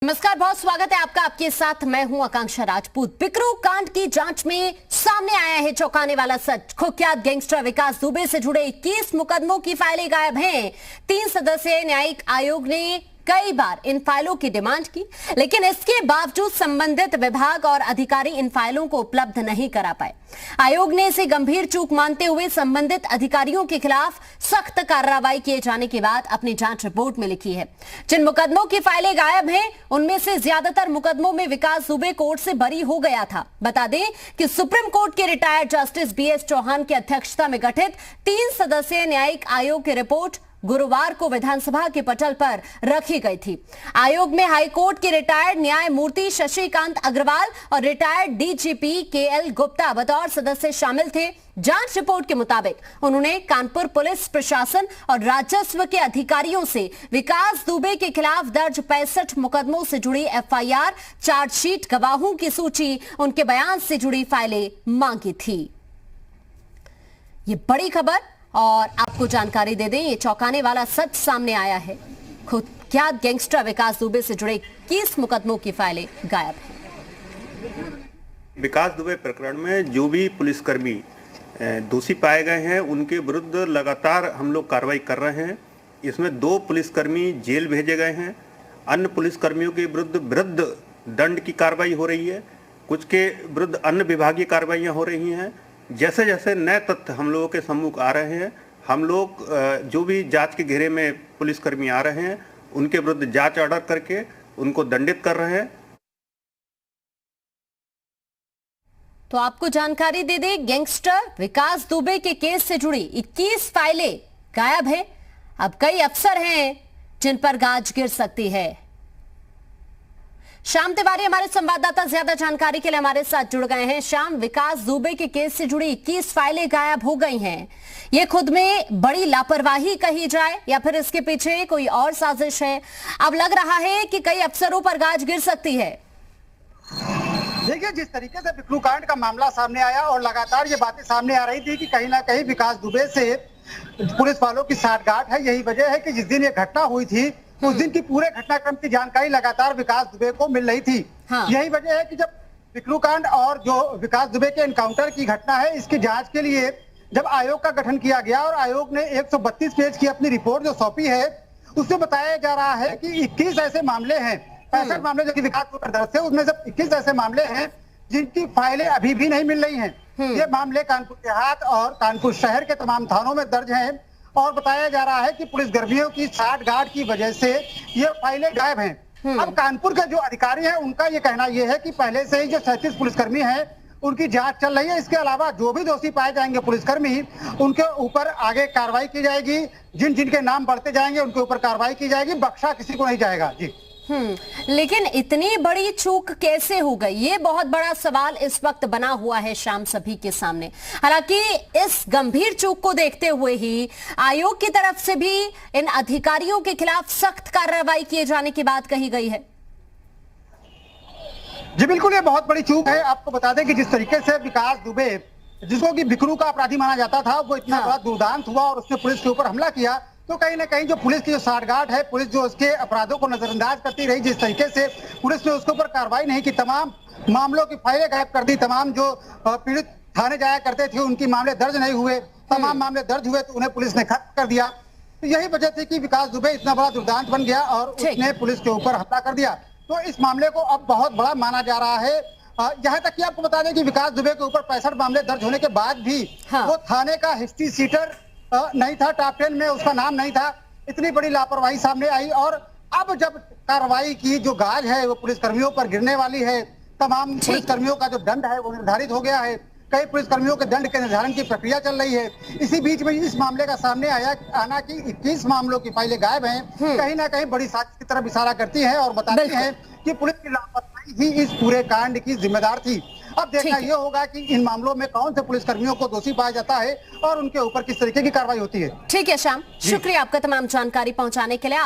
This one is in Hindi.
नमस्कार, बहुत स्वागत है आपका। आपके साथ मैं हूं आकांक्षा राजपूत। बिकरू कांड की जांच में सामने आया है चौंकाने वाला सच। कुख्यात गैंगस्टर विकास दुबे से जुड़े 21 मुकदमों की फाइलें गायब हैं। 3 सदस्यीय न्यायिक आयोग ने कई बार इन फाइलों की डिमांड की, लेकिन इसके बावजूद संबंधित विभाग और अधिकारी इन फाइलों को उपलब्ध नहीं करा पाए। आयोग ने इसे गंभीर चूक मानते हुए संबंधित अधिकारियों के खिलाफ सख्त कार्रवाई किए जाने के बाद अपनी जांच रिपोर्ट में लिखी है। जिन मुकदमों की फाइलें गायब हैं, उनमें से ज्यादातर मुकदमों में विकास दुबे कोर्ट से बरी हो गया था। बता दें कि सुप्रीम कोर्ट के रिटायर्ड जस्टिस BS चौहान की अध्यक्षता में गठित 3 सदस्यीय न्यायिक आयोग की रिपोर्ट गुरुवार को विधानसभा के पटल पर रखी गई थी। आयोग में हाईकोर्ट के रिटायर्ड न्यायमूर्ति शशिकांत अग्रवाल और रिटायर्ड DGP KL गुप्ता बतौर सदस्य शामिल थे। जांच रिपोर्ट के मुताबिक उन्होंने कानपुर पुलिस प्रशासन और राजस्व के अधिकारियों से विकास दुबे के खिलाफ दर्ज 65 मुकदमों से जुड़ी FIR, चार्जशीट, गवाहों की सूची, उनके बयान से जुड़ी फाइलें मांगी थी। ये बड़ी खबर और आपको जानकारी दे दें, ये चौंकाने वाला सच सामने आया है। कुख्यात गैंगस्टर विकास दुबे से जुड़े 21 मुकदमों की फाइलें गायब हैं। विकास दुबे प्रकरण में जो भी पुलिसकर्मी दोषी पाए गए हैं, उनके विरुद्ध लगातार हम लोग कार्रवाई कर रहे हैं। इसमें 2 पुलिसकर्मी जेल भेजे गए हैं। अन्य पुलिसकर्मियों के विरुद्ध दंड की कार्रवाई हो रही है। कुछ के विरुद्ध अन्य विभागीय कार्रवाइयाँ हो रही हैं। जैसे जैसे नए तथ्य हम लोगों के सम्मुख आ रहे हैं, हम लोग जो भी जांच के घेरे में पुलिसकर्मी आ रहे हैं, उनके विरुद्ध जांच ऑर्डर करके उनको दंडित कर रहे हैं। तो आपको जानकारी दे दें, गैंगस्टर विकास दुबे के केस से जुड़ी 21 फाइलें गायब हैं। अब कई अफसर हैं जिन पर गाज गिर सकती है। श्याम तिवारी हमारे संवाददाता ज्यादा जानकारी के लिए हमारे साथ जुड़ गए हैं। श्याम, विकास दुबे के केस से जुड़ी 21 फाइलें गायब हो गई हैं। ये खुद में बड़ी लापरवाही कही जाए या फिर इसके पीछे कोई और साजिश है? अब लग रहा है कि कई अफसरों पर गाज गिर सकती है। देखिए, जिस तरीके से बिकरू कांड का मामला सामने आया और लगातार ये बातें सामने आ रही थी कि कहीं ना कहीं विकास दुबे से पुलिस वालों की साठगांठ है। यही वजह है कि जिस दिन ये घटना हुई थी, उस दिन की पूरे घटनाक्रम की जानकारी लगातार विकास दुबे को मिल रही थी। हाँ। यही वजह है कि जब बिकरू कांड और जो विकास दुबे के एनकाउंटर की घटना है, इसकी जांच के लिए जब आयोग का गठन किया गया और आयोग ने 132 पेज की अपनी रिपोर्ट जो सौंपी है, उसमें बताया जा रहा है कि 21 ऐसे मामले हैं, 65 मामले जो कि विकास दुबे दर्ज थे, उसमें से 21 ऐसे मामले हैं जिनकी फाइलें अभी भी नहीं मिल रही हैं। ये मामले कानपुर देहात और कानपुर शहर के तमाम थानों में दर्ज हैं और बताया जा रहा है कि पुलिसकर्मियों की साठगांठ की वजह से ये फाइलें गायब हैं। अब कानपुर के जो अधिकारी हैं, उनका ये कहना ये है कि पहले से ही जो 37 पुलिसकर्मी हैं, उनकी जांच चल रही है। इसके अलावा जो भी दोषी पाए जाएंगे पुलिसकर्मी, उनके ऊपर आगे कार्रवाई की जाएगी। जिन जिनके नाम बढ़ते जाएंगे उनके ऊपर कार्रवाई की जाएगी। बख्शा किसी को नहीं जाएगा। जी, लेकिन इतनी बड़ी चूक कैसे हो गई, ये बहुत बड़ा सवाल इस वक्त बना हुआ है शाम सभी के सामने। हालांकि इस गंभीर चूक को देखते हुए ही आयोग की तरफ से भी इन अधिकारियों के खिलाफ सख्त कार्रवाई किए जाने की बात कही गई है। जी बिल्कुल, ये बहुत बड़ी चूक है। आपको बता दें कि जिस तरीके से विकास दुबे, जिसको कि बिकरू का अपराधी माना जाता था, वो इतना बड़ा दुर्दांत हुआ और उसने पुलिस के ऊपर हमला किया, तो कहीं ना कहीं जो पुलिस की जो साठगांठ है, पुलिस जो उसके अपराधों को नजरअंदाज करती रही, जिस तरीके से पुलिस ने उसके ऊपर कार्रवाई नहीं की, तमाम मामलों की फाइलें गायब कर दी, तमाम जो पीड़ित थाने जाया करते थे उनकी मामले दर्ज नहीं हुए, तमाम मामले दर्ज हुए तो उन्हें पुलिस ने खत्म कर दिया। तो यही वजह थी कि विकास दुबे इतना बड़ा दुर्दांत बन गया और उसने पुलिस के ऊपर हमला कर दिया। तो इस मामले को अब बहुत बड़ा माना जा रहा है। यहाँ तक कि आपको बता दें कि विकास दुबे के ऊपर 65 मामले दर्ज होने के बाद भी वो थाने का हिस्ट्री सीटर नहीं था, टॉप 10 में उसका नाम नहीं था। इतनी बड़ी लापरवाही सामने आई और अब जब कार्रवाई की जो गाज है वो पुलिसकर्मियों पर गिरने वाली है। तमाम पुलिसकर्मियों का जो दंड है वो निर्धारित हो गया है। कई पुलिसकर्मियों के दंड के निर्धारण की प्रक्रिया चल रही है। इसी बीच में इस मामले का सामने आना कि 21 मामलों की फाइलें गायब हैं, कहीं ना कहीं बड़ी साजिश की तरफ इशारा करती है और बताती है कि पुलिस की लापरवाही ही इस पूरे कांड की जिम्मेदार थी। अब देखना यह होगा कि इन मामलों में कौन से पुलिसकर्मियों को दोषी पाया जाता है और उनके ऊपर किस तरीके की कार्रवाई होती है। ठीक है श्याम, शुक्रिया आपका तमाम जानकारी पहुंचाने के लिए।